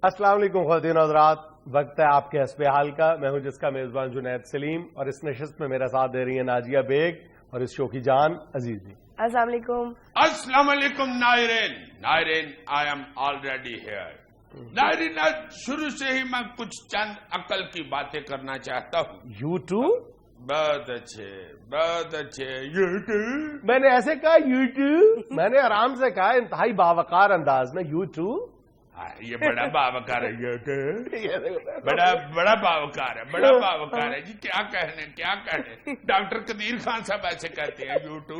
السلام علیکم خواتین و حضرات، وقت ہے آپ کے حسب حال کا۔ میں ہوں جس کا میزبان جنید سلیم، اور اس نشست میں میرا ساتھ دے رہی ہیں ناجیہ بیگ اور اس شو کی جان عزیز جی۔ السلام علیکم۔ السلام علیکم نائرین آئی ایم آلریڈی ہیئر۔ نائرین، شروع سے ہی میں کچھ چند عقل کی باتیں کرنا چاہتا ہوں۔ You too? بہت اچھے بہت اچھے۔ You too? میں نے ایسے کہا یو ٹو؟ میں نے آرام سے کہا، انتہائی باوقار انداز میں، یو ٹو؟ یہ بڑا باوقار ہے، یو ٹو بڑا باوقار ہے، بڑا باوقار ہے جی۔ کیا کہنے ڈاکٹر قدیر خان صاحب ایسے کہتے ہیں یو ٹو؟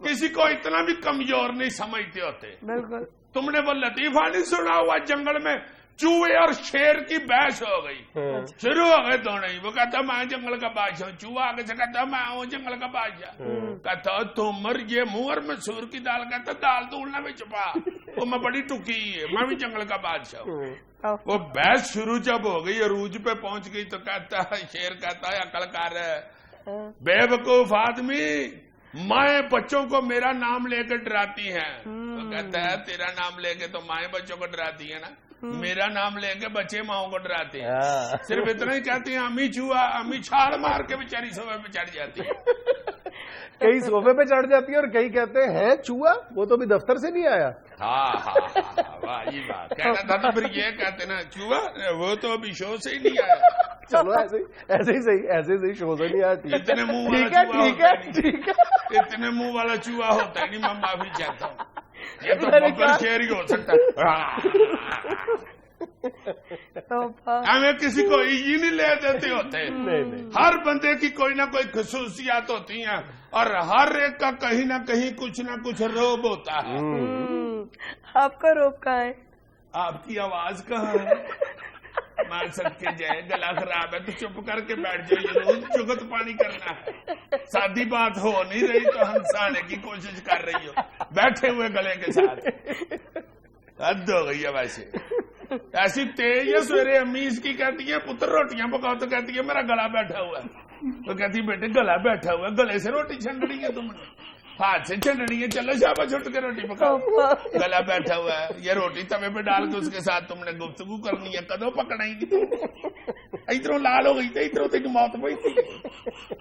کسی کو اتنا بھی کمزور نہیں سمجھتے ہوتے۔ بالکل۔ تم نے وہ لطیفہ نہیں سنا ہوا، جنگل میں چوہے اور شیر کی بحث ہو گئی، شروع ہو گئے دونوں ہی۔ وہ کہتا میں جنگل کا بادشاہ ہوں، چوہا آگے سے کہتا میں ہوں جنگل کا بادشاہ۔ کہتا تم یہ منہ اور مسور کی دال، کہتا دال دولنا میں چھپا، وہ میں بڑی ٹکی ہے، میں بھی جنگل کا بادشاہ ہوں۔ وہ بحث شروع جب ہو گئی، عروج پہ پہنچ گئی تو کہتا ہے، شیر کہتا ہے عقل کار ہے، بے وقوف آدمی، مائیں بچوں کو میرا نام لے کے ڈراتی ہیں۔ وہ کہتا ہے تیرا نام لے کے تو مائیں بچوں کو ڈراتی ہیں نا، میرا نام لے کے بچے ماؤں کو ڈراتے ہیں۔ صرف اتنا ہی کہتی ہیں امی چوہا، امی چھال مار کے بیچاری صوفے پہ چڑھ جاتی ہے۔ کئی صوفے پہ چڑھ جاتی ہے اور کئی کہتے ہیں چوہا وہ تو بھی دفتر سے نہیں آیا۔ ہاں واہ بات کہنا تھا تو پھر یہ کہتے نا چوہا وہ تو ابھی شو سے ہی نہیں آیا۔ چلو ایسے ہی صحیح شو سے نہیں آیا۔ اتنے منہ والا چوہا اتنے منہ والا چوہا ہوتا ہے نہیں، میں معافی چاہتا ہوں، یہ تو بکر شیر ہی ہو سکتا ہے۔ ہمیں کسی کو یہ نہیں لے دیتے ہوتے، ہر بندے کی کوئی نہ کوئی خصوصیات ہوتی ہیں اور ہر ایک کا کہیں نہ کہیں کچھ نہ کچھ روب ہوتا ہے۔ آپ کا روب کہاں ہے؟ آپ کی آواز کہاں ہے؟ مان سکتے جائے گلا خراب ہے تو چپ کر کے بیٹھ جائیے، روز چگت پانی کرنا ہے۔ سادی بات ہو نہیں رہی تو ہنسانے کی کوشش کر رہی ہو بیٹھے ہوئے گلے کے ساتھ، حد ہو گئی ہے۔ ویسے ایسی تیز ہے سویرے امی اس کی کہتی ہے پتر روٹیاں پکاؤ تو کہتی ہے میرا گلا بیٹھا ہوا ہے، تو کہتی بیٹے گلا بیٹھا ہوا ہے، گلے سے روٹی چھنڈنی ہے، تم نے ہاتھ سے چھنڈنی ہے، چلو شاباش اٹھ کے روٹی پکاؤ، گلا بیٹھا ہوا ہے۔ یہ روٹی توے پہ ڈال کے اس کے ساتھ تم نے گفتگو کرنی ہے، کدو پکڑائی گی، ادھروں لال ہو گئی تھی، ادھروں تین موت پئی تھی،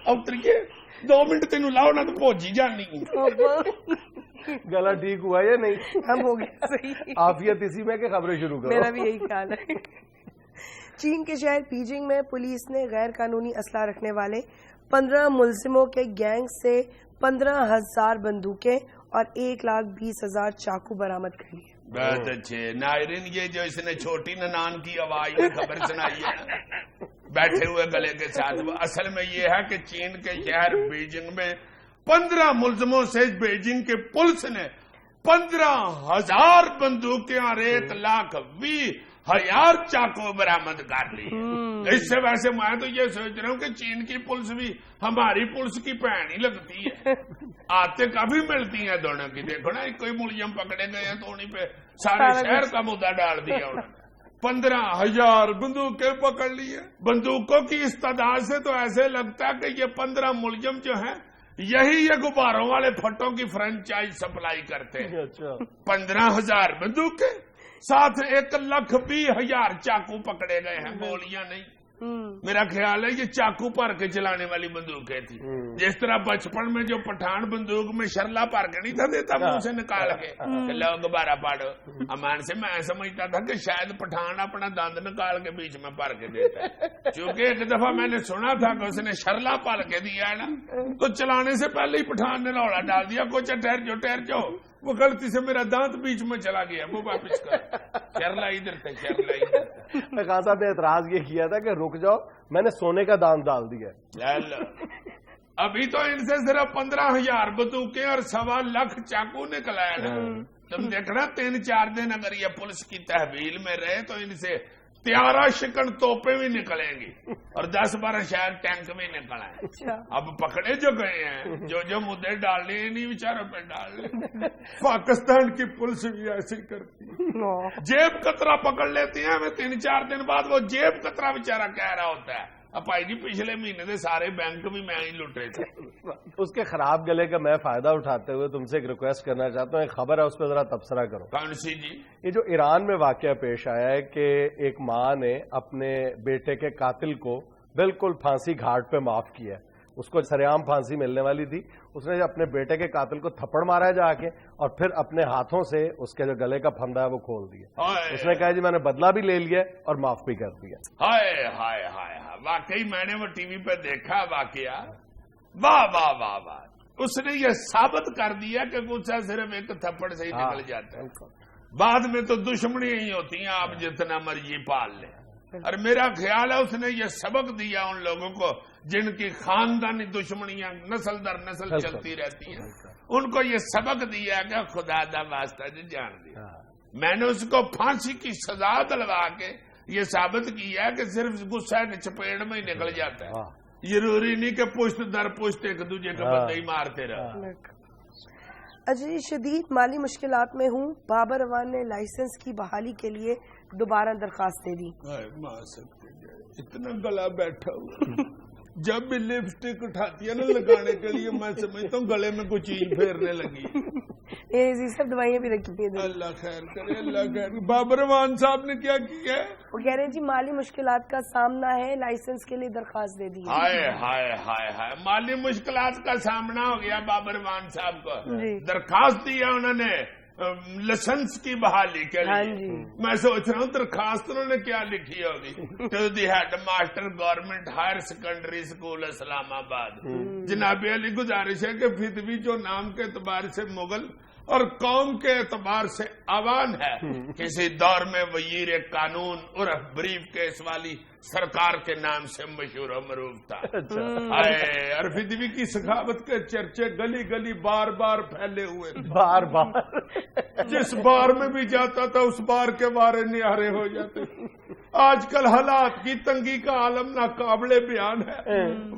اتریے 2 منٹ تینوں لاؤ نہ تو پوجی جانی۔ گلا ٹھیک ہوا یا نہیں؟ ہم ہو گیا صحیح، عافیت اسی میں کہ خبریں شروع کرو۔ میرا بھی یہی خیال ہے۔ چین کے شہر بیجنگ میں پولیس نے غیر قانونی اسلحہ رکھنے والے 15 ملزموں کے گینگ سے 15,000 بندوقیں اور 1,20,000 چاقو برآمد کر لیے۔ بہت اچھے نائرین، یہ جو اس نے چھوٹی ننان کی آواز میں خبر سنائی ہے بیٹھے ہوئے گلے کے ساتھ، وہ اصل میں یہ ہے کہ چین کے شہر بیجنگ میں 15 ملزموں سے بیجنگ کے پولیس نے 15,000 بندوقیں اور 1,20,000 چاقو برآمد کر لی۔ اس سے ویسے میں تو یہ سوچ رہا ہوں کہ چین کی پولیس بھی ہماری پولیس کی بہن ہی لگتی ہے، آتے کبھی ملتی ہیں دونوں کی۔ دیکھو نا کوئی ملزم پکڑے گئے ہیں تو انہیں پہ سارے شہر کا مدعا ڈال دیا انہوں نے۔ 15,000 بندوقیں پکڑ لی ہیں۔ بندوقوں کی اس تعداد سے تو ایسے لگتا ہے کہ یہ 15 ملزم جو ہیں یہی یہ غباروں والے پھٹوں کی فرنچائز سپلائی کرتے ہیں۔ 15,000 بندوقیں، ساتھ 1,20,000 چاقو پکڑے گئے ہیں، گولیاں نہیں۔ میرا خیال ہے یہ چاقو بھر کے چلانے والی بندوقیں تھی، جس طرح بچپن میں جو پٹھان بندوق میں شرلا بھر کے نہیں تھا دیتا منہ سے نکال کے کہ لو غبارہ پاڑو، امان سے میں سمجھتا تھا کہ شاید پٹھان اپنا دند نکال کے بیچ میں بھر کے دیتا ہے، چونکہ ایک دفعہ میں نے سنا تھا کہ اس نے شرلا پال کے دیا ہے نا، تو چلانے سے پہلے ہی پٹھان نے روڑا ڈال دیا، کوچا ٹھہر جاؤ، وہ غلطی سے میرا دانت بیچ میں چلا گیا، وہ واپس کر، شرلا ادھر تھا، شرلا ادھر تھا۔ خان صاحب نے اعتراض یہ کیا تھا کہ رک جاؤ، میں نے سونے کا دان ڈال دیا۔ ابھی تو ان سے صرف 15,000 بندوقیں اور 1.25 چاقو نکلا ہے نا۔ تم دیکھنا 3-4 دن اگر یہ پولیس کی تحویل میں رہے تو ان سے 13 شکن توپیں بھی نکلیں گی اور 10-12 شاید ٹینک بھی نکل آئے۔ اب پکڑے جو گئے ہیں، جو مدعے ڈال رہے ہیں انہیں بیچاروں پہ ڈال رہے۔ پاکستان کی پولیس بھی ایسے کرتی ہے، جیب کترا پکڑ لیتی ہے، ہمیں 3-4 دن بعد وہ جیب کترا بیچارہ کہہ رہا ہوتا ہے بھائی جی پچھلے مہینے دے سارے بینک بھی میں ہی لٹے تھے. اس کے خراب گلے کا میں فائدہ اٹھاتے ہوئے تم سے ایک ریکویسٹ کرنا چاہتا ہوں. ایک خبر ہے اس پہ ذرا تبصرہ کرو. کون سی جی؟ یہ جو ایران میں واقعہ پیش آیا ہے کہ ایک ماں نے اپنے بیٹے کے قاتل کو بالکل پھانسی گھاٹ پہ معاف کیا ہے. اس کو سریعام پھانسی ملنے والی تھی. اس نے اپنے بیٹے کے قاتل کو تھپڑ مارا ہے جا کے اور پھر اپنے ہاتھوں سے اس کے جو گلے کا پھندا ہے وہ کھول دیا. اس نے کہا جی میں نے بدلہ بھی لے لیا اور معاف بھی کر دیا. ہائے ہائے ہائے ہائے، واقعی میں نے وہ ٹی وی پہ دیکھا واقعہ. واہ واہ واہ واہ، اس نے یہ ثابت کر دیا کہ غصہ صرف ایک تھپڑ سے ہی نکل جاتا ہے. بعد میں تو دشمنیاں ہی ہوتی ہیں، آپ جتنا مرضی پال لیں. اور میرا خیال ہے اس نے یہ سبق دیا ان لوگوں کو جن کی خاندانی دشمنیاں نسل در نسل چلتی رہتی ہیں. ان کو یہ سبق دیا کہ خدا دا واسطہ جو جان دیا. میں نے اس کو پھانسی کی سزا دلوا کے یہ ثابت کیا کہ صرف غصہ کی چپیڑ میں ہی نکل جاتا ہے. ضروری نہیں کہ پشت در پشت ایک دوسرے کو بندے ہی مارتے رہے. اجی شدید مالی مشکلات میں ہوں، بابر اعوان نے لائسنس کی بحالی کے لیے دوبارہ درخواست دے دی. اتنا گلا بیٹھا ہوا جب بھی لپسٹک اٹھاتی ہے نا لگانے کے لیے میں سمجھتا ہوں گلے میں کوئی چیز پھیرنے لگی. سب دوائیاں بھی رکھی ہیں. اللہ خیر کرے، اللہ خیر. بابر اعوان صاحب نے کیا کیا ہے؟ وہ کہہ رہے ہیں جی مالی مشکلات کا سامنا ہے، لائسنس کے لیے درخواست دے دی. ہائے ہائے ہائے ہائے، مالی مشکلات کا سامنا ہو گیا بابر اعوان صاحب کو. درخواست دیا انہوں نے لائسنس کی بحالی کے لیے. میں سوچ رہا ہوں درخواست انہوں نے کیا لکھی ہوگی. To the head master government higher secondary school Islamabad. جناب علی گزارش ہے کہ فتوی جو نام کے اعتبار سے مغل اور قوم کے اعتبار سے عوان ہے، کسی دور میں وزیر قانون عرف بریف کیس والی سرکار کے نام سے مشہور و معروف تھا. اور فتوی کی سخاوت کے چرچے گلی گلی بار بار پھیلے ہوئے تھے. بار بار جس بار میں بھی جاتا تھا اس بار کے بارے نہارے ہو جاتے. آج کل حالات کی تنگی کا عالم ناقابل بیان ہے.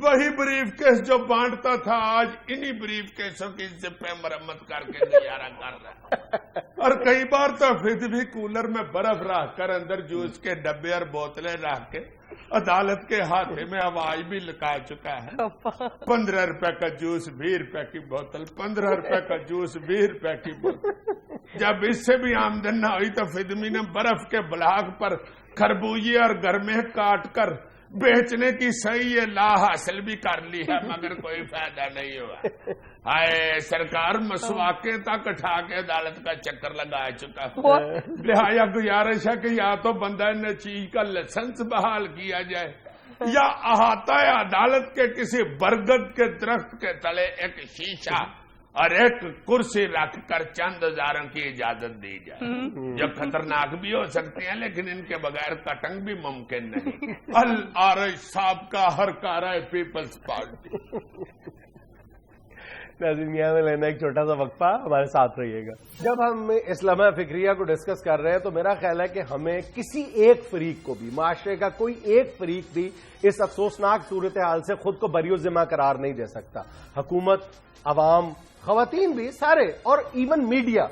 وہی بریف کیس جو بانٹتا تھا آج انہی بریف کیسوں کی ذمہ مرمت کر کے گزارا کر رہا ہے. اور کئی بار تو فتوی کولر میں برف رکھ کر اندر جوس کے ڈبے اور بوتلیں رکھ کے عدالت کے ہاتھے میں آواز بھی لگا چکا ہے. 15 روپے کا جوس 20 روپے کی بوتل، 15 روپے کا جوس 20 روپے کی بوتل. جب اس سے بھی آمدن نہ ہوئی تو فتوی نے برف کے بلاک پر خربوزے اور گرمے کاٹ کر بیچنے کی صحیح لا حاصل بھی کر لی ہے، مگر کوئی فائدہ نہیں ہوا. ہائے سرکار مسواکیں تک اٹھا کے عدالت کا چکر لگا چکا. لہٰذا گزارش ہے کہ یا تو بندہ نچیز کا لائسنس بحال کیا جائے یا احاطہ عدالت کے کسی برگد کے درخت کے تلے ایک شیشہ اور ایک کرسی رکھ کر چند ہزاروں کی اجازت دی جائے، جو خطرناک بھی ہو سکتے ہیں لیکن ان کے بغیر کٹنگ بھی ممکن نہیں. العارض صاحب کا ہر کارہ پیپلز پارٹی. ناظرین یہاں میں لینا ایک چھوٹا سا وقفہ، ہمارے ساتھ رہیے گا. جب ہم اسلامہ فکریہ کو ڈسکس کر رہے ہیں تو میرا خیال ہے کہ ہمیں کسی ایک فریق کو بھی، معاشرے کا کوئی ایک فریق بھی اس افسوسناک صورتحال سے خود کو بری ذمہ قرار نہیں دے سکتا. حکومت، عوام، خواتین بھی، سارے، اور ایون میڈیا.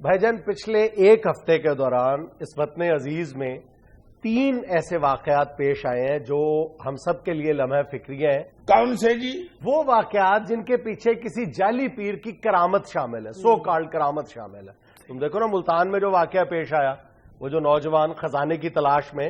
بھائی جان پچھلے ایک ہفتے کے دوران اس وطن عزیز میں 3 ایسے واقعات پیش آئے ہیں جو ہم سب کے لیے لمحہ فکریہ ہیں. کون سے جی؟ وہ واقعات جن کے پیچھے کسی جعلی پیر کی کرامت شامل ہے، سو کالڈ کرامت شامل ہے. تم دیکھو نا ملتان میں جو واقعہ پیش آیا، وہ جو نوجوان خزانے کی تلاش میں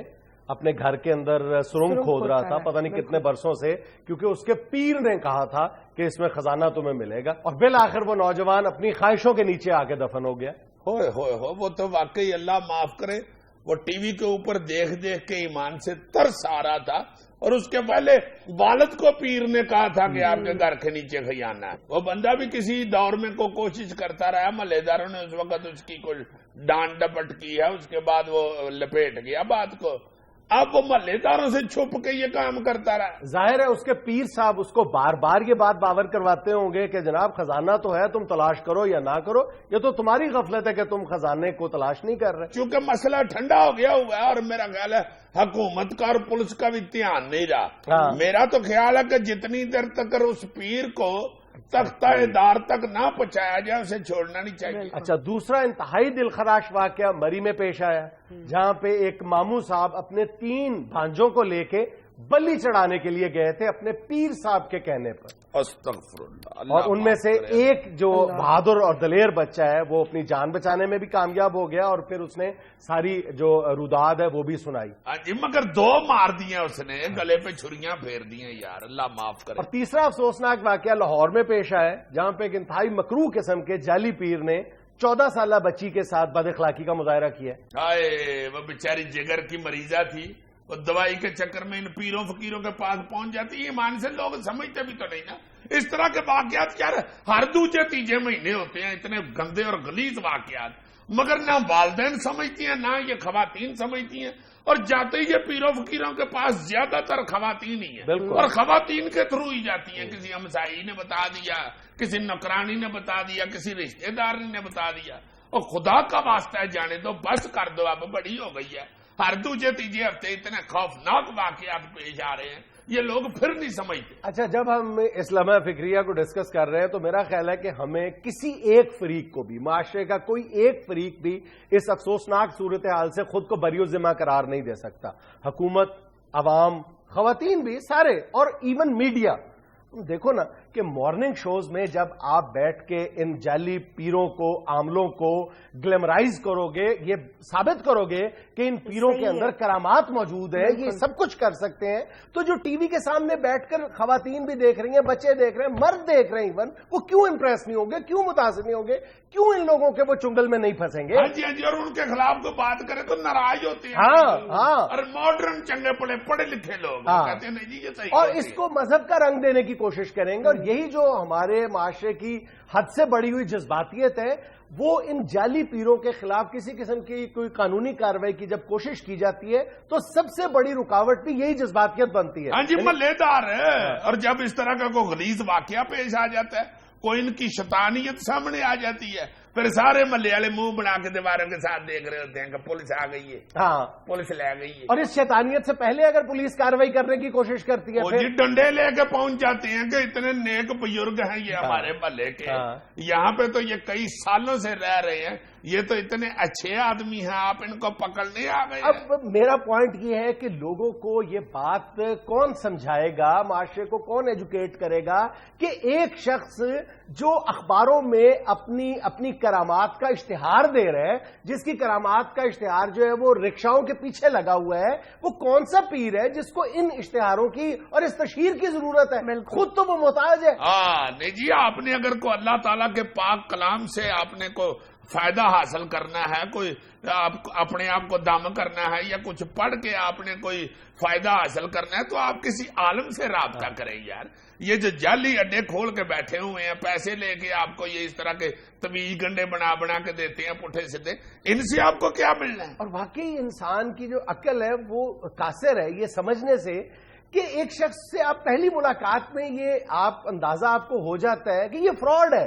اپنے گھر کے اندر سرنگ کھود رہا تھا پتہ نہیں کتنے برسوں سے، کیونکہ اس کے پیر نے کہا تھا کہ اس میں خزانہ تمہیں ملے گا، اور بالآخر وہ نوجوان اپنی خواہشوں کے نیچے آ کے دفن ہو گیا. ہوئے ہوئے ہو، وہ تو واقعی اللہ معاف کرے، وہ ٹی وی کے اوپر دیکھ دیکھ کے ایمان سے ترس آ رہا تھا. اور اس کے پہلے والد کو پیر نے کہا تھا کہ آپ کے گھر کے نیچے خزانہ ہے. وہ بندہ بھی کسی دور میں کوشش کرتا رہا، محلے داروں نے اس وقت اس کی کوئی ڈانٹ ڈپٹ کی ہے، اس کے بعد وہ لپیٹ گیا بات کو. اب وہ محلے داروں سے چھپ کے یہ کام کرتا رہا. ظاہر ہے اس کے پیر صاحب اس کو بار بار یہ بات باور کرواتے ہوں گے کہ جناب خزانہ تو ہے، تم تلاش کرو یا نہ کرو، یہ تو تمہاری غفلت ہے کہ تم خزانے کو تلاش نہیں کر رہے. چونکہ مسئلہ ٹھنڈا ہو گیا ہوا ہے اور میرا خیال ہے حکومت کا اور پولیس کا بھی دھیان نہیں رہا. میرا تو خیال ہے کہ جتنی دیر تک اس پیر کو تختہ دار تک نہ پہنچایا جائے اسے چھوڑنا نہیں چاہیے. اچھا، دوسرا انتہائی دلخراش واقعہ مری میں پیش آیا، جہاں پہ ایک ماموں صاحب اپنے 3 بھانجوں کو لے کے بلی چڑھانے کے لیے گئے تھے اپنے پیر صاحب کے کہنے پر. استغفر اللہ. اور ان میں سے ایک جو بہادر اور دلیر بچہ ہے وہ اپنی جان بچانے میں بھی کامیاب ہو گیا اور پھر اس نے ساری جو روداد ہے وہ بھی سنائی. جی مگر 2 مار دیا اس نے، گلے پہ چھریاں پھیر دی ہیں یار، اللہ معاف کرے. اور تیسرا افسوسناک واقعہ لاہور میں پیش آیا جہاں پہ ایک انتہائی مکروہ قسم کے جعلی پیر نے 14 سالہ بچی کے ساتھ بد اخلاقی کا مظاہرہ کیا. ہائے وہ بیچاری جگر کی مریضہ تھی، وہ دوائی کے چکر میں ان پیروں فقیروں کے پاس پہنچ جاتی. ایمان سے لوگ سمجھتے بھی تو نہیں نا اس طرح کے واقعات. یار ہر دوسرے تیسرے مہینے ہوتے ہیں اتنے گندے اور غلیظ واقعات، مگر نہ والدین سمجھتی ہیں نہ یہ خواتین سمجھتی ہیں. اور جاتے ہی یہ پیروں فقیروں کے پاس زیادہ تر خواتین ہی ہیں اور خواتین کے تھرو ہی جاتی ہیں. کسی ہمسائی نے بتا دیا، کسی نوکرانی نے بتا دیا، کسی رشتے دار نے بتا دیا. اور خدا کا واسطہ ہے جانے دو، بس کر دو، اب بڑی ہو گئی ہے. ہر دوسرے تیسرے ہفتے اتنے خوفناک واقعات پیش آ رہے ہیں، یہ لوگ پھر نہیں سمجھتے. اچھا، جب ہم اسلامہ فکریہ کو ڈسکس کر رہے ہیں تو میرا خیال ہے کہ ہمیں کسی ایک فریق کو بھی، معاشرے کا کوئی ایک فریق بھی اس افسوسناک صورتحال سے خود کو بری ذمہ قرار نہیں دے سکتا. حکومت، عوام، خواتین بھی، سارے، اور ایون میڈیا. دیکھو نا کہ مارننگ شوز میں جب آپ بیٹھ کے ان جعلی پیروں کو، عاملوں کو گلیمرائز کرو گے، یہ ثابت کرو گے کہ ان پیروں کے اندر کرامات موجود ہے، یہ سب کچھ کر سکتے ہیں، تو جو ٹی وی کے سامنے بیٹھ کر خواتین بھی دیکھ رہی ہیں، بچے دیکھ رہے ہیں، مرد دیکھ رہے ہیں ایون، وہ کیوں امپریس نہیں ہوں گے، کیوں متاثر نہیں ہوں گے، کیوں ان لوگوں کے وہ چنگل میں نہیں پھنسیں گے؟ ہاں جی ہاں جی. اور ان کے خلاف کو بات کرے تو ناراض ہوتے ہیں. ہاں. اور ماڈرن چنگے پڑھے لکھے لوگ کہتے ہیں نہیں جی یہ صحیح. اور اس کو مذہب کا رنگ دینے کی کوشش کریں گے. اور یہی جو ہمارے معاشرے کی حد سے بڑی ہوئی جذباتیت ہے، وہ ان جعلی پیروں کے خلاف کسی قسم کی کوئی قانونی کارروائی کی جب کوشش کی جاتی ہے تو سب سے بڑی رکاوٹ بھی یہی جذباتیت بنتی ہے. ہاں جی محلے دار ہے. اور جب اس طرح کا کوئی غلیظ واقعہ پیش آ جاتا ہے، کوئی ان کی شیطانیت سامنے آ جاتی ہے، پھر سارے محلے والے منہ بنا کے دیواروں کے ساتھ دیکھ رہے ہوتے ہیں کہ پولیس آ گئی ہے. ہاں، پولیس لے گئی ہے. اور اس شیطانیت سے پہلے اگر پولیس کارروائی کرنے کی کوشش کرتی ہے، وہ جی ڈنڈے لے کے پہنچ جاتے ہیں کہ اتنے نیک بزرگ ہیں یہ ہمارے محلے کے، یہاں پہ تو یہ کئی سالوں سے رہ رہے ہیں، یہ تو اتنے اچھے آدمی ہیں، آپ ان کو پکڑنے آ گئے. اب میرا پوائنٹ یہ ہے کہ لوگوں کو یہ بات کون سمجھائے گا، معاشرے کو کون ایجوکیٹ کرے گا کہ ایک شخص جو اخباروں میں اپنی کرامات کا اشتہار دے رہے ہیں، جس کی کرامات کا اشتہار جو ہے وہ رکشاؤں کے پیچھے لگا ہوا ہے، وہ کون سا پیر ہے جس کو ان اشتہاروں کی اور اس تشہیر کی ضرورت ہے؟ خود تو وہ محتاج ہے. نہیں جی، آپ نے اگر کو اللہ تعالیٰ کے پاک کلام سے آپ نے کو فائدہ حاصل کرنا ہے، کوئی اپنے آپ کو دم کرنا ہے یا کچھ پڑھ کے آپ نے کوئی فائدہ حاصل کرنا ہے تو آپ کسی عالم سے رابطہ کریں یار. یہ جو جعلی اڈے کھول کے بیٹھے ہوئے ہیں، پیسے لے کے آپ کو یہ اس طرح کے طویل گنڈے بنا کے دیتے ہیں پٹھے سیدھے، ان سے آپ کو کیا ملنا ہے؟ اور واقعی انسان کی جو عقل ہے وہ قاصر ہے یہ سمجھنے سے کہ ایک شخص سے آپ پہلی ملاقات میں یہ اندازہ آپ کو ہو جاتا ہے کہ یہ فراڈ ہے.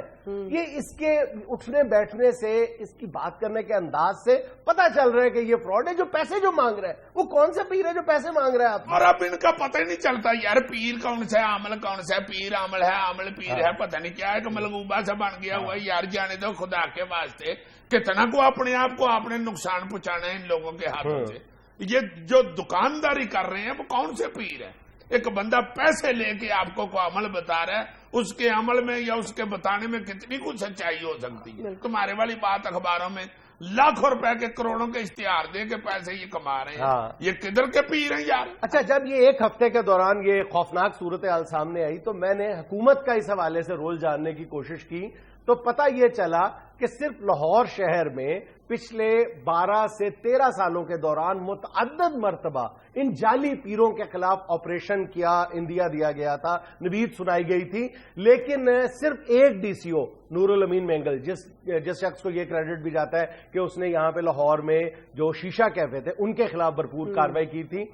یہ اس کے اٹھنے بیٹھنے سے، اس کی بات کرنے کے انداز سے پتہ چل رہا ہے کہ یہ فراڈ ہے. جو پیسے جو مانگ رہا ہے وہ کون سا پیر ہے جو پیسے مانگ رہا ہے آپ؟ اور اب ان کا پتہ ہی نہیں چلتا یار، پیر کون سا ہے، عمل کون سا ہے. پیر عمل ہے، عمل پیر ہے، پتہ نہیں کیا ہے کہ ملغوبہ سا بن گیا ہوا ہے یار. جانے دو خدا کے واسطے، کتنا کو اپنے آپ کو آپ نے نقصان پہنچانا ہے ان لوگوں کے ہاتھوں سے. یہ جو دکانداری کر رہے ہیں وہ کون سے پیر ہے؟ ایک بندہ پیسے لے کے آپ کو عمل بتا رہا ہے، اس کے عمل میں یا اس کے بتانے میں کتنی کچھ سچائی ہو سکتی ہے. تمہارے والی بات اخباروں میں لاکھوں روپے کے کروڑوں کے اشتہار دے کے پیسے یہ کما رہے ہیں، یہ کدھر کے پیر ہیں یار؟ اچھا، جب یہ ایک ہفتے کے دوران یہ خوفناک صورتحال سامنے آئی تو میں نے حکومت کا اس حوالے سے رول جاننے کی کوشش کی تو پتہ یہ چلا کہ صرف لاہور شہر میں پچھلے 12 سے 13 سالوں کے دوران متعدد مرتبہ ان جعلی پیروں کے خلاف آپریشن کیا، اندیا دیا گیا تھا، نوید سنائی گئی تھی، لیکن صرف ایک ڈی سی او نور الامین مینگل، جس شخص کو یہ کریڈٹ بھی جاتا ہے کہ اس نے یہاں پہ لاہور میں جو شیشہ کیفے تھے ان کے خلاف بھرپور کارروائی کی تھی،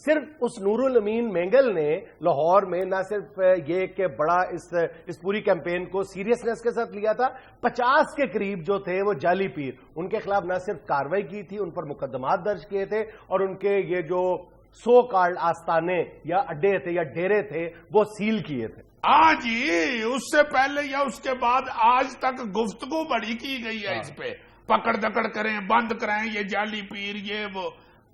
صرف اس نور الامین مینگل نے لاہور میں نہ صرف یہ کہ بڑا اس پوری کیمپین کو سیریسنس کے ساتھ لیا تھا، 50 کے قریب جو تھے وہ جعلی پیر، ان کے خلاف نہ صرف کارروائی کی تھی، ان پر مقدمات درج کیے تھے، اور ان کے یہ جو سو کالڈ آستانے یا اڈے تھے یا ڈیرے تھے وہ سیل کیے تھے۔ ہاں جی، اس سے پہلے یا اس کے بعد آج تک گفتگو بڑی کی گئی ہے اس پہ، پکڑ دکڑ کریں، بند کریں، یہ جعلی پیر یہ وہ،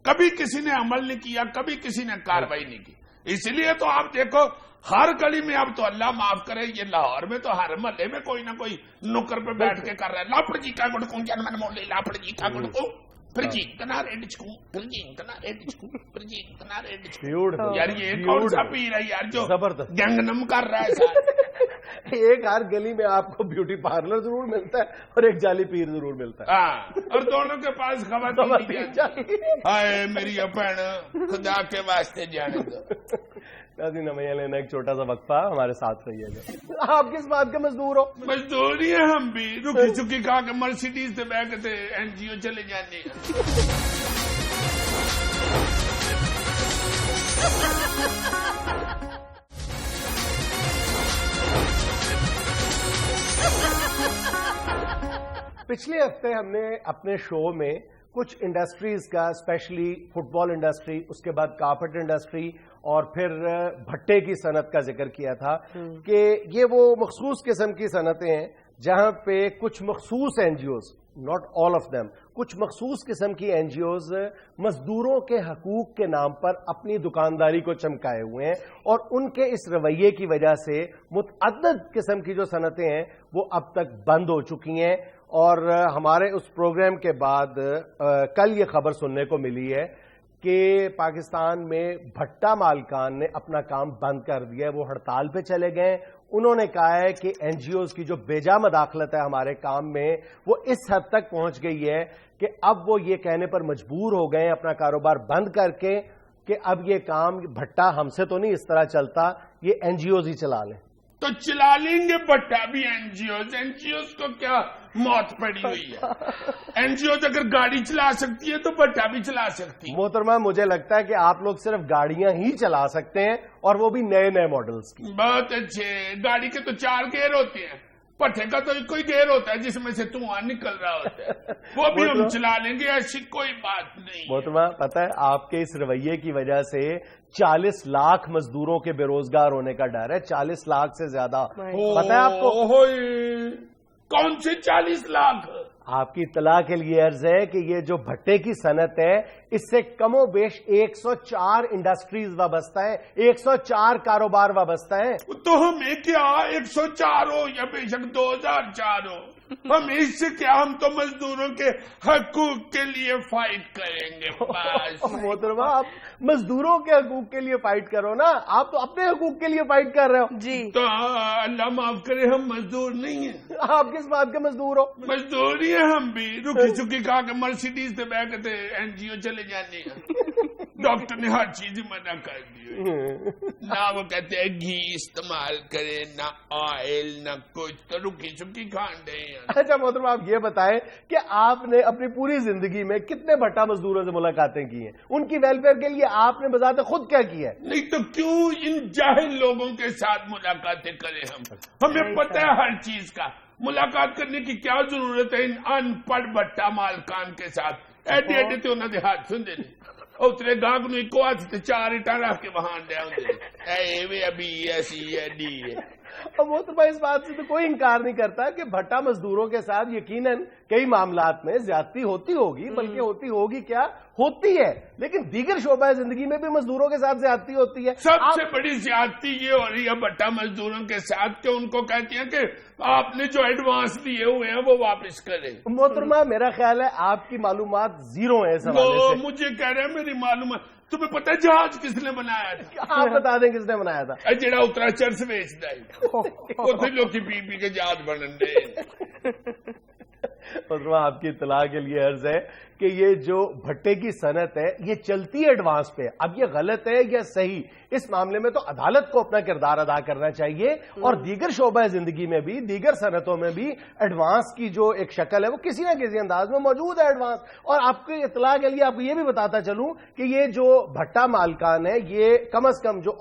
کبھی کسی نے عمل نہیں کیا، کبھی کسی نے کارروائی نہیں کی۔ اس لیے تو آپ دیکھو ہر گلی میں اب تو اللہ معاف کرے، یہ لاہور میں تو ہر محلے میں کوئی نہ کوئی نکر پہ بیٹھ کے کر رہا ہے، لاپڑ جی کا گڑکوں جنمن مولے لاپڑ جی کا گڑکوں یار یہ کون سا پیر ہے یار جو گنگنم کر رہا ہے سر؟ ایک ہر گلی میں آپ کو بیوٹی پارلر ضرور ملتا ہے اور ایک جعلی پیر ضرور ملتا ہے، ہاں، اور دونوں کے پاس خواتین۔ ہائے میری بہن، خدا کے واسطے جانے دو۔ ناظرین ہمیں لینا ایک چھوٹا سا وقفہ، ہمارے ساتھ رہیے گا۔ آپ کس بات کے مزدور ہو؟ مزدور ہی ہیں ہم بھی، رکی چکی کھا کے مرسیڈیز سے بہ کے NGO چلے جانے ہیں۔ پچھلے ہفتے ہم نے اپنے شو میں کچھ انڈسٹریز کا، اسپیشلی فٹ بال انڈسٹری، اس کے بعد کارپیٹ انڈسٹری اور پھر بھٹے کی صنعت کا ذکر کیا تھا کہ یہ وہ مخصوص قسم کی صنعتیں ہیں جہاں پہ کچھ مخصوص NGOs، not all of them, کچھ مخصوص قسم کی NGOs مزدوروں کے حقوق کے نام پر اپنی دکانداری کو چمکائے ہوئے ہیں، اور ان کے اس رویے کی وجہ سے متعدد قسم کی جو صنعتیں ہیں وہ اب تک بند ہو چکی ہیں۔ اور ہمارے اس پروگرام کے بعد کل یہ خبر سننے کو ملی ہے کہ پاکستان میں بھٹا مالکان نے اپنا کام بند کر دیا ہے، وہ ہڑتال پہ چلے گئے۔ انہوں نے کہا ہے کہ NGOs کی جو بیجا مداخلت ہے ہمارے کام میں وہ اس حد تک پہنچ گئی ہے کہ اب وہ یہ کہنے پر مجبور ہو گئے اپنا کاروبار بند کر کے کہ اب یہ کام بھٹا ہم سے تو نہیں اس طرح چلتا، یہ NGOs ہی چلا لیں۔ تو چلا لیں گے بھٹا بھی NGOs کو کیا موت پڑی ہوئی ہے؟ NGOs اگر گاڑی چلا سکتی ہے تو بھٹا بھی چلا سکتی ہے۔ محترمہ مجھے لگتا ہے کہ آپ لوگ صرف گاڑیاں ہی چلا سکتے ہیں، اور وہ بھی نئے نئے ماڈلز کی۔ بہت اچھے، گاڑی کے تو 4 گیئر ہوتے ہیں، پٹھے کا تو کوئی گیئر ہوتا ہے جس میں سے دھواں نکل رہا ہوتا ہے، وہ بھی ہم چلا لیں گے، ایسی کوئی بات نہیں۔ محترمہ پتہ ہے آپ کے اس رویے کی وجہ سے 40 لاکھ مزدوروں کے بے روزگار ہونے کا ڈر ہے، 40 لاکھ سے زیادہ۔ پتہ ہے آپ کو کون سے 40 لاکھ؟ آپ کی اطلاع کے لیے عرض ہے کہ یہ جو بھٹے کی صنعت ہے اس سے کم و بیش 104 انڈسٹریز وابستہ ہیں، 104 کاروبار وابستہ ہیں۔ تو ہمیں کیا 104 ہو یا بے شک 2004 ہو، ہم اس سے کیا، ہم تو مزدوروں کے حقوق کے لیے فائٹ کریں گے بس۔ محترمہ آپ مزدوروں کے حقوق کے لیے فائٹ کرو نا، آپ تو اپنے حقوق کے لیے فائٹ کر رہے ہو۔ جی تو اللہ معاف کرے ہم مزدور نہیں ہیں۔ آپ کس بات کے مزدور ہو؟ مزدور ہی ہیں ہم بھی، رکی چکی کھا کے مرسیڈیز سے بہ کے NGO چلے جانے ہیں۔ ڈاکٹر نے ہر چیز منع کر دی، نہ وہ کہتے ہیں گھی استعمال کرے، نہ آئل، نہ کچھ، تو رکی چکی کھانڈے ہیں۔ اچھا محترمہ آپ یہ بتائیں کہ آپ نے اپنی پوری زندگی میں کتنے بھٹا مزدوروں سے ملاقاتیں کی ہیں؟ ان کی ویلفیئر کے لیے آپ نے بذات خود کیا کیا ہے؟ نہیں تو کیوں ان جاہل لوگوں کے ساتھ ملاقاتیں کریں ہمیں پتہ ہے ہر چیز کا، ملاقات کرنے کی کیا ضرورت ہے ان ان پڑھ بھٹا مالکان کے ساتھ؟ ایڈے ایڈے تو انہوں نے ہاتھ سن دینے، اترے گاہک نو ایک ہاتھ تے 4 اٹا رکھ کے وہاں دے اے ابھی ایسی ایڈی ہے۔ اور محترمہ اس بات سے تو کوئی انکار نہیں کرتا کہ بھٹا مزدوروں کے ساتھ یقیناً کئی معاملات میں زیادتی ہوتی ہوگی، بلکہ ہوتی ہوگی کیا ہوتی ہے، لیکن دیگر شعبہ زندگی میں بھی مزدوروں کے ساتھ زیادتی ہوتی ہے۔ سب سے بڑی زیادتی یہ ہو رہی ہے بھٹا مزدوروں کے ساتھ کہ ان کو کہتی ہیں کہ آپ نے جو ایڈوانس دیے ہوئے ہیں وہ واپس کریں۔ محترمہ میرا خیال ہے آپ کی معلومات زیرو ہیں اس حوالے وہ سے۔ مجھے کہہ رہے ہیں میری معلومات، تمہیں پتہ ہے جہاز کس نے بنایا تھا؟ آپ بتا دیں کس نے بنایا تھا؟ جڑا اترا چرس ویچتا ہے اتنے لوگ پی پی کے جہاز بنن دے۔ محترمہ آپ کی اطلاع کے لیے عرض ہے کہ یہ جو بھٹے کی صنعت ہے یہ چلتی ہے ایڈوانس پہ. اب یہ غلط ہے یا صحیح, اس معاملے میں تو عدالت کو اپنا کردار ادا کرنا چاہیے, اور دیگر شعبہ زندگی میں بھی, دیگر صنعتوں میں بھی ایڈوانس کی جو ایک شکل ہے وہ کسی نہ کسی انداز میں موجود ہے ایڈوانس. اور آپ کی اطلاع کے لیے آپ کو یہ بھی بتاتا چلوں کہ یہ جو بھٹا مالکان ہے یہ کم از کم جو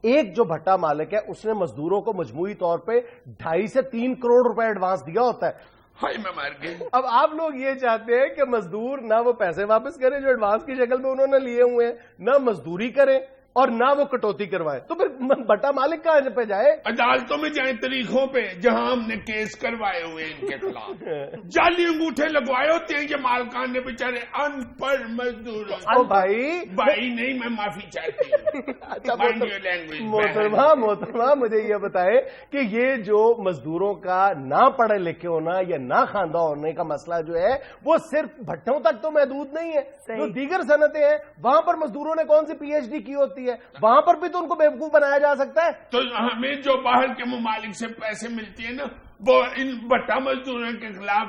ایک جو بھٹا مالک ہے اس نے مزدوروں کو مجموعی طور پہ 2.5 سے 3 کروڑ روپے ایڈوانس دیا ہوتا ہے. میں مر گئی. اب آپ لوگ یہ چاہتے ہیں کہ مزدور نہ وہ پیسے واپس کریں جو ایڈوانس کی شکل میں انہوں نے لیے ہوئے ہیں, نہ مزدوری کریں اور نہ وہ کٹوتی کروائیں, تو پھر بٹا مالک کہاں پہ جائے؟ عدالتوں میں جائیں طریقوں پہ جہاں ہم نے کیس کروائے ہوئے ان کے خلاف. جعلی انگوٹھے لگوائے ہوتے ہیں یہ مالکان نے بیچارے ان پڑھ مزدوروں. بھائی نہیں, میں معافی چاہتی ہوں. محترمہ مجھے یہ بتائے کہ یہ جو مزدوروں کا نہ پڑھے لکھے ہونا یا نہ خواندہ ہونے کا مسئلہ جو ہے وہ صرف بھٹوں تک تو محدود نہیں ہے. جو دیگر صنعتیں ہیں وہاں پر مزدوروں نے کون سی PhD کی ہوتی ہے, وہاں پر بھی تو ان کو بیوقوف بنایا جا سکتا ہے. تو ہمیں جو باہر کے ممالک سے پیسے ملتے ہیں نا وہ ان بٹا مزدوروں کے خلاف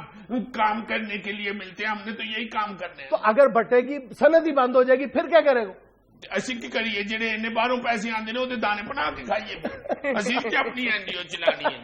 کام کرنے کے لیے ملتے ہیں. ہم نے تو یہی کام کرنے ہیں. تو اگر بٹے کی صنعت ہی بند ہو جائے گی پھر کیا کرے گا؟ اسی کی کریے جڑے انہیں باہروں پیسے آتے ہیں وہ دانے بنا کے کھائیے. اسی کی اپنی NGO چلانی ہے.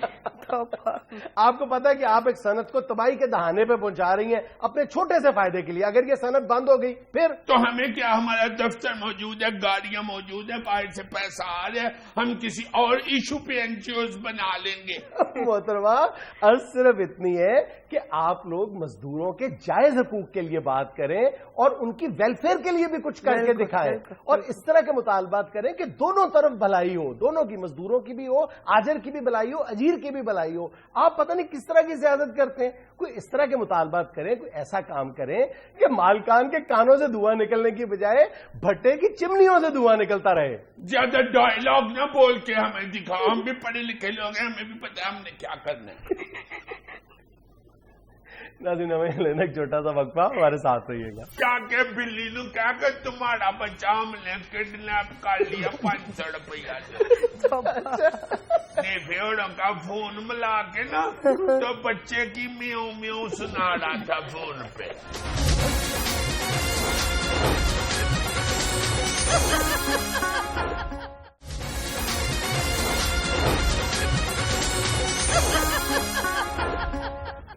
آپ کو پتا ہے کہ آپ ایک صنعت کو تباہی کے دہانے پہ پہنچا رہی ہیں اپنے چھوٹے سے فائدے کے لیے. اگر یہ صنعت بند ہو گئی پھر تو ہمیں کیا, ہمارا دفتر موجود ہے, گاڑیاں موجود ہے, باہر سے پیسہ آ رہا ہے, ہم کسی اور ایشو پہ NGOs بنا لیں گے. محترمہ عرض صرف اتنی ہے کہ آپ لوگ مزدوروں کے جائز حقوق کے لیے بات کریں اور ان کی ویلفیئر کے لیے بھی کچھ کر کے دکھائیں, اور اس طرح کے مطالبات کریں کہ دونوں طرف بھلائی ہو, دونوں کی, مزدوروں کی بھی ہو, آجر کی بھی بھلائی ہو, اجیر کی بھی بھلائی ہو. آپ پتہ نہیں کس طرح کی زیادت کرتے ہیں. کوئی اس طرح کے مطالبات کریں, کوئی ایسا کام کریں کہ مالکان کے کانوں سے دھواں نکلنے کی بجائے بھٹے کی چمنیوں سے دھواں نکلتا رہے. زیادہ ڈائلاگ نہ بول کے ہمیں دکھاؤ, ہم بھی پڑھے لکھے لوگ ہیں, ہمیں بھی پتہ ہے ہم نے کیا کرنا ہے. ناظرین ہمیں لینا ایک چھوٹا سا وقفہ, ہمارے ساتھ رہیے گا. کیا کہ بلی نو کیا کہ تمہارا بچہ ہم نے کڈنیپ کر لیا 500 روپیہ بھیڑوں کا فون ملا کے نا, تو بچے کی میو میو سنا رہا تھا فون پہ.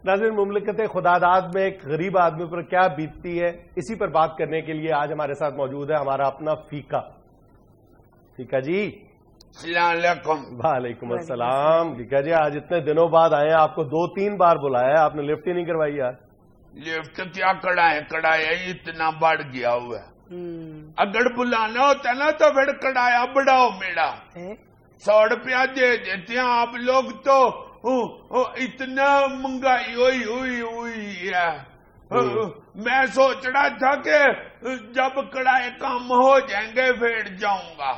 ناظرین مملکت خداداد میں ایک غریب آدمی پر کیا بیتتی ہے, اسی پر بات کرنے کے لیے آج ہمارے ساتھ موجود ہے ہمارا اپنا فیقہ. فیقہ جی السلام علیکم. وعلیکم السلام. فیقہ جی آج اتنے دنوں بعد آئے ہیں, آپ کو 2-3 بار بلایا ہے, آپ نے لفٹ ہی نہیں کروائی یار. لفٹ کیا کڑایا اتنا بڑھ گیا ہوا ہے. اگر بلانا ہوتا نا تو پھر کڑایا بڑھاؤ میرا. 100 روپیہ دے دیتے ہیں آپ لوگ, تو اتنا مہنگائی ہوئی ہے. میں سوچ رہا تھا کہ جب کڑھائی کم ہو جائیں گے پھر جاؤں گا.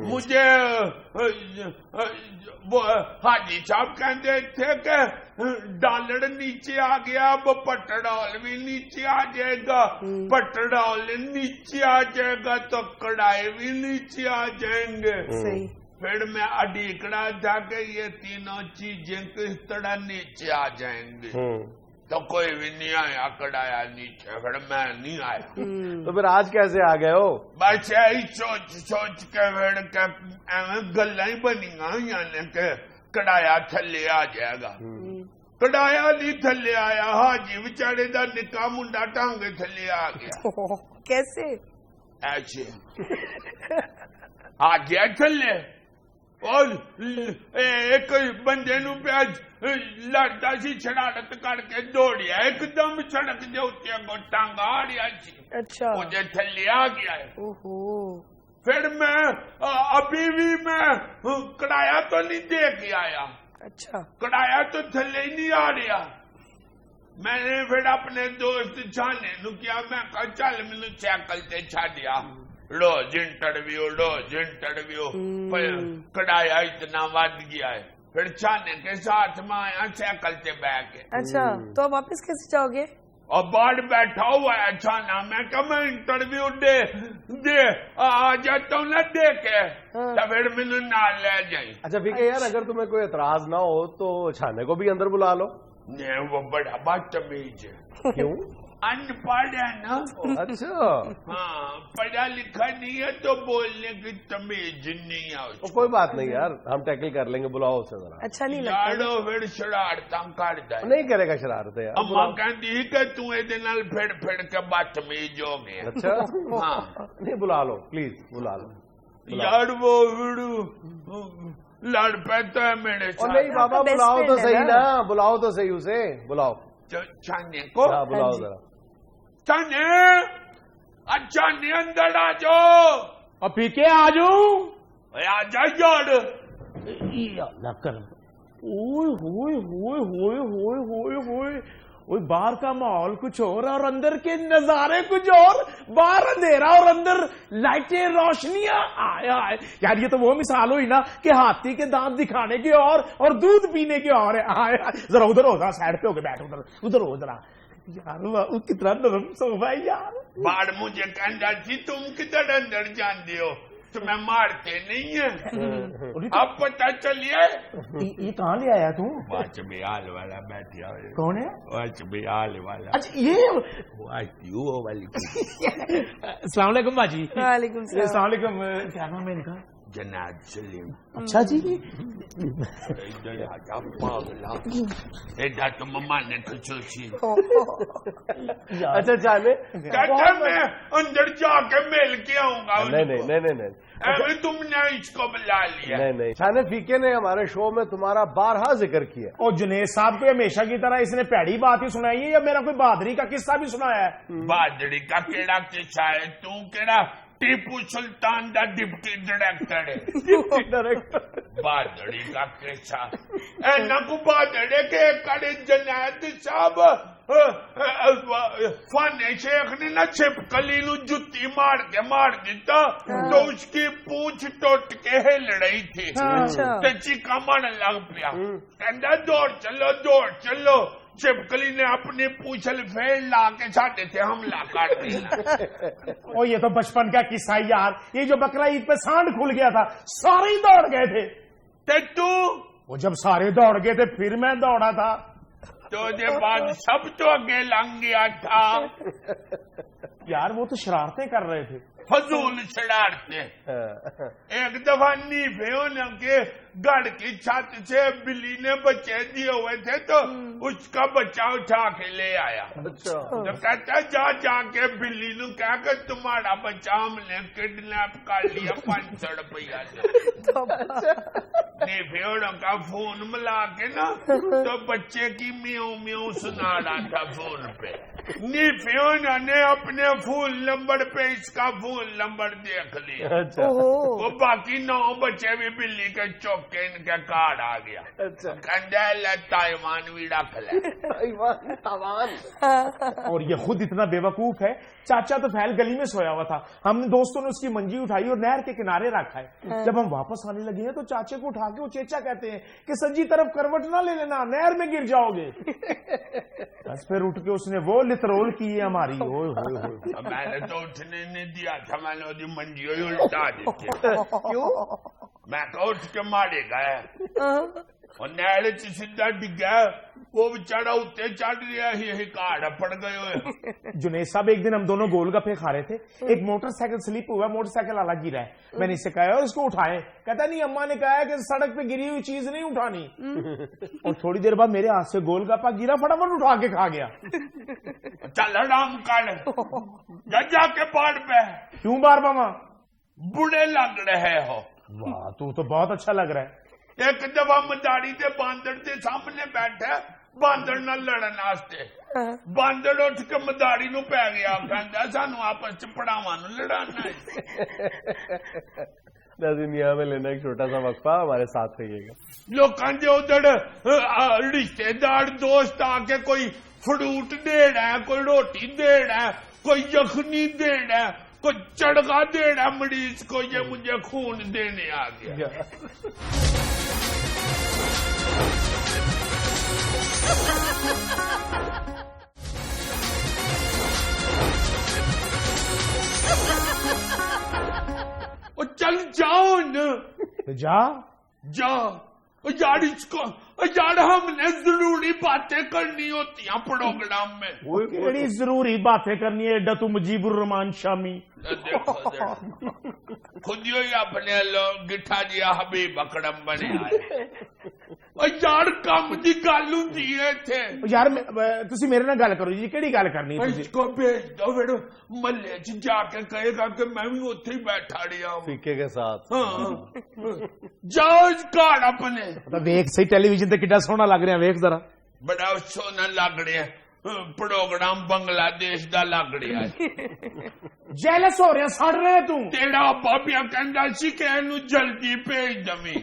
مجھے حاجی صاحب کہتے تھے کہ ڈالر نیچے آ گیا, اب پٹرول بھی نیچے آ جائے گا, پٹرول نیچے آ جائے گا تو کڑھائی بھی نیچے آ جائیں گے. پھر میں اڈیکڑا تھا کہ یہ تینوں چیزیں کس طرح نیچے آ جائیں گے, تو کوئی بھی نہیں آیا کڑایا نیچے, پھر میں نہیں آیا. تو پھر آج کیسے آ گئے ہو؟ بس یہی سوچ کے پھر گلا ہی بنی گا, یعنی کہ کڑایا تھلے آ جائے گا. کڑایا نہیں تھلے آیا, حاجی بچارے دا نکاح منڈا ٹانگے تھلے آ گیا. کیسے؟ ایسے آ گیا تھلے, اور ایک بندے نو پہ لڑتا سی شرارت کر کے دوڑیا, ایک دم سڑک دے اتنے اگوں ٹانگا آ رہا سی. اچھا, مجھے تھلے آ گیا ہے. پھر میں ابھی بھی میں کڑایا تو نہیں دے کے آیا. اچھا, کڑایا تو تھلے ہی نہیں آ رہا. میں نے پھر اپنے دوست چھانے نو کیا, میں کہا چل مینوں سائیکل تے چھڈیا, روز انٹرویو کڑایا اتنا ود گیا ہے. پھر چھانے کے ساتھ میں آیا سائیکل سے بیٹھ کے. اچھا, تو آپ واپس کیسے جاؤ گے؟ اور باہر بیٹھا ہوا ہے چھانا, میں کہ میں انٹرویو دے آ جاتا ہوں نا دے کے, تو پھر مجھے نہ لے جائیں. اچھا فیقہ یار, اگر تمہیں کوئی اعتراض نہ ہو تو چھانے کو بھی اندر بلا لو. نہیں وہ بڑا بدتمیز ہے. کیوں؟ ان پڑھ ہے نا. اچھا ہاں پڑھا لکھا نہیں ہے تو بولنے کی تمیز نہیں ہے. کوئی بات نہیں یار, ہم ٹیکل کر لیں گے, بلاؤ اسے ذرا. اچھا نہیں لگتا لاڑو پھر شرارتاں کردا ہے. نہیں کرے گا شرارتیں یار. اما کہندی کہ تو اے دے نال پھڑ پھڑ کے بدتمیز ہو گیا. اچھا ہاں نہیں, بلا لو پلیز, بلا لو. یار وہ ویڈیو لڑ پہتا ہے میرے اور نہیں ساتھ. بابا, بلاؤ تو صحیح نا, بلاؤ تو صحیح اسے, بلاؤ. چانے کو ہاں بلاؤ ذرا. چانے اچھا نہیں اندر آ جاؤ. اور پی کے آ جاؤں. آ جا یار. اللہ کر. اوئے ہوئے ہوئے ہوئے ہوئے ہوئے ہوئے, باہر کا ماحول کچھ اور اور اندر کے نظارے کچھ اور. باہر اندھیرا اور اندر لائٹیں روشنیاں. آئے آئے یار, یہ تو وہ مثال ہوئی نا کہ ہاتھی کے دانت دکھانے کے اور دودھ پینے کے اور ہے. آئے ذرا ادھر ہو, ذرا سائڈ پہ ہو کے بیٹھ, ادھر ہو ذرا. یار وہ کتنا نرم صوفہ ہے یار. باڑ مجھے کہندا تھی تم کدھر اندر جاندے ہو, تمہیں مارتے نہیں ہیں. اب پتہ چلیے یہ کہاں لے آیا تو؟ واچ بہال والا بیٹھا ہے. کون ہے؟ واچ بہال والا. اچھا یہ واچ والی. السلام علیکم باجی. وعلیکم السلام. السلام علیکم. کیا نام ہے ان کا؟ جناب سلیم. اچھا جی. ادھر آ جا پاگلا. ادھر تو مما نے خصوصی. اچھا چانے, کہتا میں اندر جا کے مل کے آؤں گا. نہیں نہیں نہیں نہیں ابھی تم نے اس کو بلا لیا. نہیں نہیں, چانے فیکے نے ہمارے شو میں تمہارا بارہا ذکر کیا. اور جنید صاحب کو ہمیشہ کی طرح اس نے پیڑی بات ہی سنائی ہے یا میرا کوئی بہادری کا قصہ بھی سنایا ہے؟ بہادری کا کیڑا قصہ ہے؟ تو کیڑا ٹیپو سلطان دا ڈپٹی ڈائریکٹر ہے. بہادری کا قصہ اینا کو بہادری کے کڑے جنید صاحب فانے شیخ نے نہ چھپکلی نو جتی مار دیتا تو اس کی پونچھ ٹوٹ کے ہل رہی تھی. تے چیکا مارن لگ پیا. کہندا دوڑ چلو. چھپکلی نے اپنی پوچھل پھیڑ لا کے ساٹے سے حملہ کر دیا. او یہ تو بچپن کا قصہ ہے یار. یہ جو بکرا عید پہ سانڈ کھل گیا تھا, سارے ہی دوڑ گئے تھے. تے تو وہ جب سارے دوڑ گئے تھے پھر میں دوڑا تھا. تو دے بعد سب تو اگے لنگ گیا تھا. یار وہ تو شرارتیں کر رہے تھے, فضول شرارتیں. ایک دفعہ نیفے ہونے کے گھر کی چھت سے بلی نے بچے دیے ہوئے تھے تو اس کا بچہ اٹھا کے لے آیا. تو کہتا جا کے بلی نو کہا کہ تمہارا بچہ ہم نے کڈنیپ کر لیا 500 روپیہ سے. نیفے ہونے کا فون ملا کے نا تو بچے کی میوں میوں سنا رہا تھا فون پہ. نیفے ہونے نے اپنے فون نمبر پہ اس کا فون نمبر دیکھ لیا. وہ باقی 9 بچے بھی بلی کے چوک کے ان کے کارڈ آ گیا. تائیوان بھی رکھ لے. اور یہ خود اتنا بے وقوف ہے. چاچا تو پھیل گلی میں سویا ہوا تھا, ہم نے دوستوں نے اس کی منجی اٹھائی اور نہر کے کنارے رکھا ہے. جب ہم واپس آنے لگے ہیں تو چاچے کو اٹھا کے وہ چیچا کہتے ہیں کہ سجی طرف کروٹ نہ لے لینا, نہر میں گر جاؤ گے. بس پھر اٹھ کے اس نے وہ لترول کی ہے ہماری. میں نے تو اٹھنے نہیں دیا تھا, میں نے وہ منجی الٹا دی تھی. کیوں؟ میں کہ اٹھ کے مارے گا اور نہر سیدھا ڈگا. وہ بچارا اتنے چڑھ رہا ہی کاڑ پڑ گئے ہوئے. جنید صاحب ایک دن ہم دونوں گول گپے کھا رہے تھے, ایک موٹر سائیکل سلپ ہوا, موٹر سائیکل والا گرا ہے. میں نے اس سے کہا اس کو اٹھائے. کہتا نہیں, اماں نے کہا ہے کہ سڑک پہ گری ہوئی چیز نہیں اٹھانی. اور تھوڑی دیر بعد میرے ہاتھ سے گول گپا گرا, فٹافٹ اٹھا کے کھا گیا. چل آرام کر جا کے پاڑ پہ. کیوں بار ماما بڑے لگ رہے ہو؟ واہ تو بہت اچھا لگ رہا ہے. ایک دفعہ مداڑی تے باندر دے سامنے بیٹھا, باندر نہ لڑن واسطے. باندر اٹھ کے مداڑی نو پی گیا, کہندا سانو آپس چ پڑاواں نو لڑانا ہے. ناظرین یہاں میں لینا ایک چھوٹا سا وقفہ, ہمارے ساتھ رہیے گا. لوکاں دے ادھر رشتے دار دوست آ کے کوئی فروٹ دینا ہے, کوئی روٹی دینا ہے, کوئی یخنی دینا ہے, کوئی چڑگا دینا مریض کو, یہ مجھے خون دینے آ گیا. چل جاؤ نا, جا جا یار. اس کو یار ہم نے ضروری باتیں کرنی ہوتی ہیں پروگرام میں. بڑی ضروری باتیں کرنی ہے ایڈا تو مجیب الرحمان شامی. دیکھو خود ہی اپنے گٹھا جیا حبیب اکرم بنے آئے. یار کم دی گل ہوندی ہے ایتھے. یار تسی میرے نال گل کرو جی, کیڑی گل کرنی ہے تسی؟ اس کو بھیج دو پھر محلے چ جا کے کہے گا کہ میں بھی اوتھے ہی بیٹھا رہا ہوں فیکے کے ساتھ. جاؤ گھر اپنے. ویکھ صحیح ٹیلی ویژن تے کڈا سونا لگ رہا, ویکھ ذرا. بڑا سونا لگ رہا ہے. پروگرام بنگلہ دیش دا لگ رہا ہے. جیلس ہو رہا, سڑ رہے تو. تیرا ابا پیا کہندا سی کہ اینو جلدی بھیج دمی.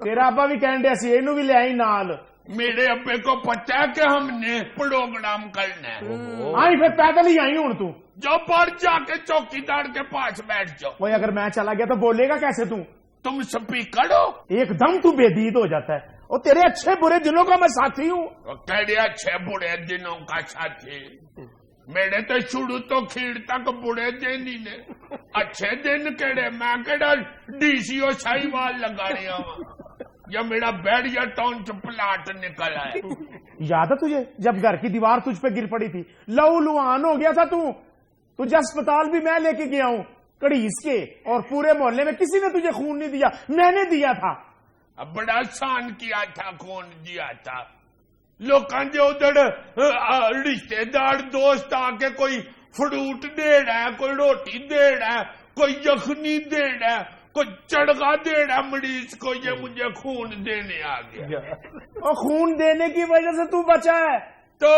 تیرا ابا بھی کہن ڈیا سی اینو بھی لے آئی نال. میرے ابے کو پتہ ہے کہ ہم نے پروگرام کرنا ہے. آئی پھر پیدل ہی آئی ہوں تو. جو پر جا کے چوکیدار کے پاس بیٹھ جاؤ. وہ اگر میں چلا گیا تو بولے گا کیسے تو؟ تم سپیکر ہو. ایک دم تو بے دید ہو جاتا ہے. اور تیرے اچھے برے دنوں کا میں ساتھی ہوں. کہہ اچھے برے دنوں کا ساتھی. میرے تو شروع تو کھیڑ تک برے دن ہی نے. اچھے دن کہڑے, میں کہڑا ڈی سی او شاہی وال لگا رہا ہوں یا میرا بیڑیا ٹاؤن چ پلاٹ نکل آئے. یاد ہے تجھے جب گھر کی دیوار تجھ پہ گر پڑی تھی, لہو لوہان ہو گیا تھا تو. تجھے اسپتال بھی میں لے کے گیا ہوں کڑیس کے, اور پورے محلے میں کسی نے تجھے خون نہیں دیا, میں نے دیا تھا. بڑا آسان کیا تھا, خون دیا تھا. لوکاں دے ادھر رشتے دار دوست آ کے کوئی فروٹ دے رہا ہے, کوئی روٹی دے رہا ہے, کوئی یخنی دے رہا ہے, کوئی چڑگا دے رہا ہے مریض کو, یہ مجھے خون دینے آ گیا. اور خون دینے کی وجہ سے تو بچا ہے. تو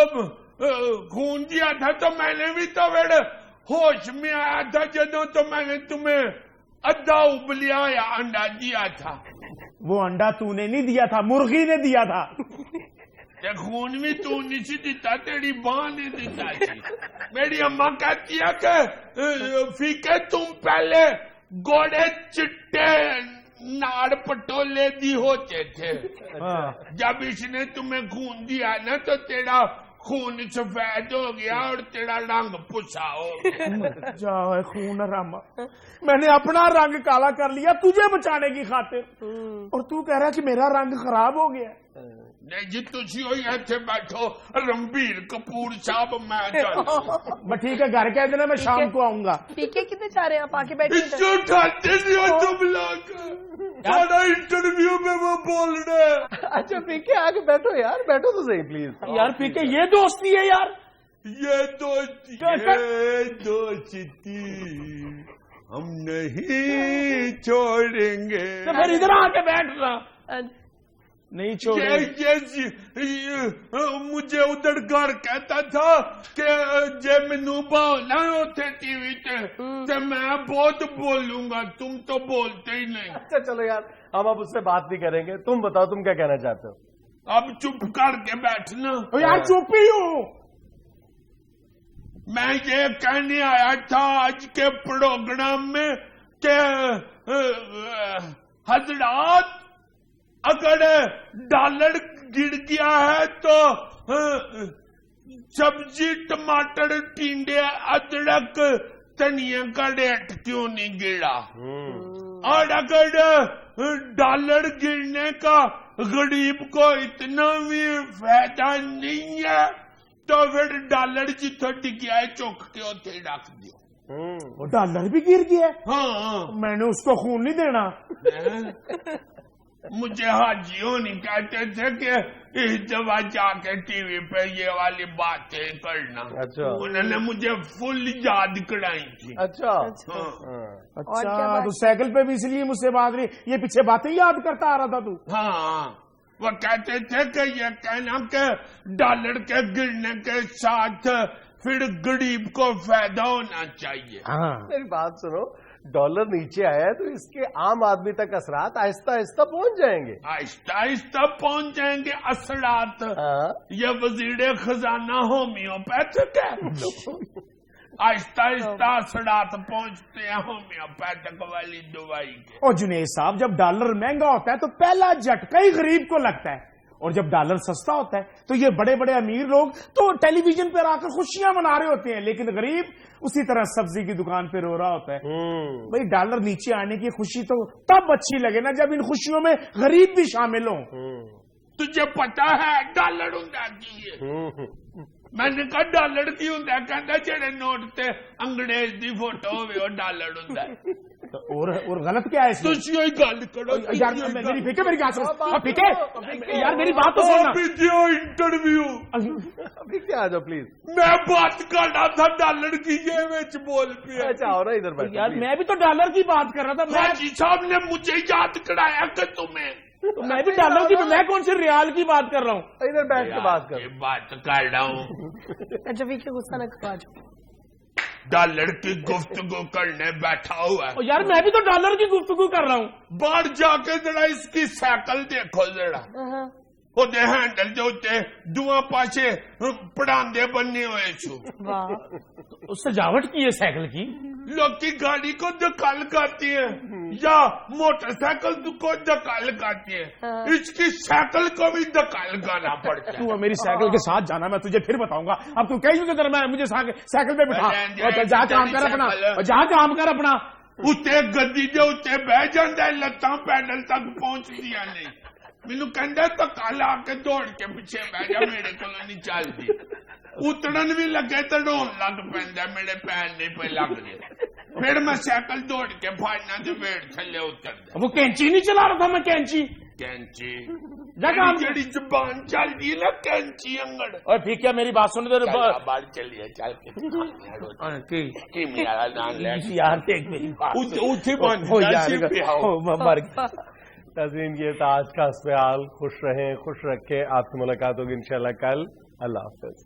خون دیا تھا تو میں نے بھی تو پھر ہوش میں آیا تھا جدوں تو میں نے تمہیں ادھا ابلیا یا انڈا دیا تھا. وہ انڈا تو نے نہیں دیا تھا, مرغی نے دیا تھا. خون بھی تو نہیں سی دیتا, تیری ماں نے دیتا سی. میری اماں کہتی ہے کہ فیکے تم پہلے گوڑے چٹے ناڑ پٹولے دی ہوتے تھے, جب اس نے تمہیں خون دیا نا تو تیرا خون سفید ہو گیا اور تیرا رنگ پسا ہو گیا. جاؤ خون راما, میں نے اپنا رنگ کالا کر لیا تجھے بچانے کی خاطر, اور تو کہہ رہا کہ میرا رنگ خراب ہو گیا. نہیں جی تھی ہوئی ایتھے بیٹھو رنبیر کپور صاحب, میں چل ٹھیک ہے گھر کہہ دینا میں شام کو آؤں گا. پیکے کتنے چاہ رہے ہیں آپ, آ کے بیٹھے جو اٹھاتے نہیں ہو تم لوگ, سارا انٹرویو میں وہ بول رہے ہیں. اچھا پیکے آ کے بیٹھو یار, بیٹھو تو صحیح پلیز. یار پیکے یہ دوستی ہے یار, یہ دوستی ہم نہیں چھوڑیں گے. تو پھر ادھر آ کے بیٹھ رہا نہیں چھوڑیں. مجھے ادھر گھر کہتا تھا کہ جے مینوں بولنا اوتھے ٹی وی تے میں بہت بولوں گا, تم تو بولتے ہی نہیں. اچھا چلو یار, ہم اب اس سے بات نہیں کریں گے. تم بتاؤ تم کیا کہنا چاہتے ہو. اب چپ کر کے بیٹھنا. یار چپ ہی ہوں. میں یہ کہنے آیا تھا آج کے پروگرام میں کہ حضرات اگر ڈالر گر گیا ہے تو سبزی ٹماٹر ٹینڈے ادرک دھنیا کا ریٹ کیوں نہیں گرا, اور اگر ڈالر گرنے کا غریب کو اتنا بھی فائدہ نہیں ہے تو پھر ڈالر جتوں ڈگیا ہے چوک کے اتنے رکھ دو. وہ ڈالر بھی گر گیا. ہاں میں نے اس کو خون نہیں دینا. مجھے حاجیوں نہیں کہتے تھے کہ اس دفعہ جا کے ٹی وی پہ یہ والی باتیں کرنا. اچھا انہوں نے مجھے فل یاد کرائی تھی. اچھا اچھا تو سائیکل پہ بھی اس لیے مجھ سے بات رہی, یہ پیچھے باتیں یاد کرتا آ رہا تھا تو. ہاں وہ کہتے تھے کہ یہ کہنا کہ ڈالر کے گرنے کے ساتھ پھر غریب کو فائدہ ہونا چاہیے. میری بات سنو, ڈالر نیچے آیا ہے تو اس کے عام آدمی تک اثرات آہستہ آہستہ پہنچ جائیں گے. آہستہ آہستہ پہنچ جائیں گے اثرات. یہ وزیر خزانہ ہومیوپیتھک ہے. آہستہ آہستہ اثرات پہنچتے ہیں ہومیوپیتھک والی دوائی کے. اور جنید صاحب جب ڈالر مہنگا ہوتا ہے تو پہلا جھٹکا ہی غریب کو لگتا ہے, اور جب ڈالر سستا ہوتا ہے تو یہ بڑے بڑے امیر لوگ تو ٹیلی ویژن پہ آ کر خوشیاں منا رہے ہوتے ہیں, لیکن غریب اسی طرح سبزی کی دکان پہ رو رہا ہوتا ہے. بھائی ڈالر نیچے آنے کی خوشی تو تب اچھی لگے نا جب ان خوشیوں میں غریب بھی شامل ہوں. تجھے پتا ہے ڈالر ہوندا کی ہے؟ میں نے کہا ڈالر کی ہوندا؟ کہندا جڑے نوٹ تے انگریز دی فوٹو ہوے او ڈالر ہوندا ہے۔ اور غلط کیا ہے اس میں؟ تسی ہوئی گل کرو یار میری فکر میری بات سن فکر یار میری بات تو سننا ویڈیو انٹرویو ابھی کیا آ جاؤ پلیز۔ میں بات کرنا تھا ڈالر کی، یہ وچ بول پیا۔ اچھا آؤ نا ادھر بیٹھو یار please۔ میں بھی تو ڈالر کی بات کر رہا تھا، حاجی صاحب نے مجھے یاد کرایا کہ تمہیں میں بھی ڈالر کی، میں کون سے ریال کی بات کر رہا ہوں؟ ادھر بیٹھ کے بات کر۔ یہ بات کر رہا ہوں اچھا ویکے غصہ نہ کرو آج۔ ڈالر کی گفتگو کرنے بیٹھا ہوا ہے۔ یار میں بھی تو ڈالر کی گفتگو کر رہا ہوں۔ باہر جا کے ذرا اس کی سائیکل دیکھو ذرا، وہ ہینڈل دے اتنے دواں پاسے پڑاندے بننے ہوئے چھو، واہ سجاوٹ کی ہے سائیکل کی۔ لوگ کی گاڑی کو دکال کرتی ہیں یا موٹر سائیکل کو دکال کرتی ہیں، اس کی سائیکل کو بھی دکال کرنا پڑتا ہے۔ تو میری سائیکل کے ساتھ جانا، میں تجھے پھر بتاؤں گا۔ اب تو کہیں کہ میں مجھے سائیکل پہ بٹھا، جا کام کر اپنا، جا کام کر اپنا۔ اتنے گدی دے اتنے بہ جاندہ ہے، لتاں پیڈل تک پہنچ دیا نہیں، مینوں کہندا دکا لا کے دوڑ کے پیچھے بہ جا، میرے کو نہیں چلدی۔ اترن بھی لگے تو ڈون لگ پیندا، میرے پیر نہیں پہ لگ رہے، پھر میں سائیکل دوڑ کے پھاڑنا تو ویٹ تھلے اتر۔ وہ کینچی نہیں چلا رہا تھا میں، کینچی کینچی جگہ جڑی زبان چل دی نا کینچی انگڑ۔ اور ٹھیک ہے میری بات سن دے باہر چلیے چل کے میرا نام لے یار دیکھ میری بات اتھی بن ہو مر گیا۔ ناظرین یہ تھا آج کا اسپیال۔ خوش رہیں، خوش رکھیں، آپ سے ملاقات ہوگی انشاءاللہ کل۔ اللہ حافظ۔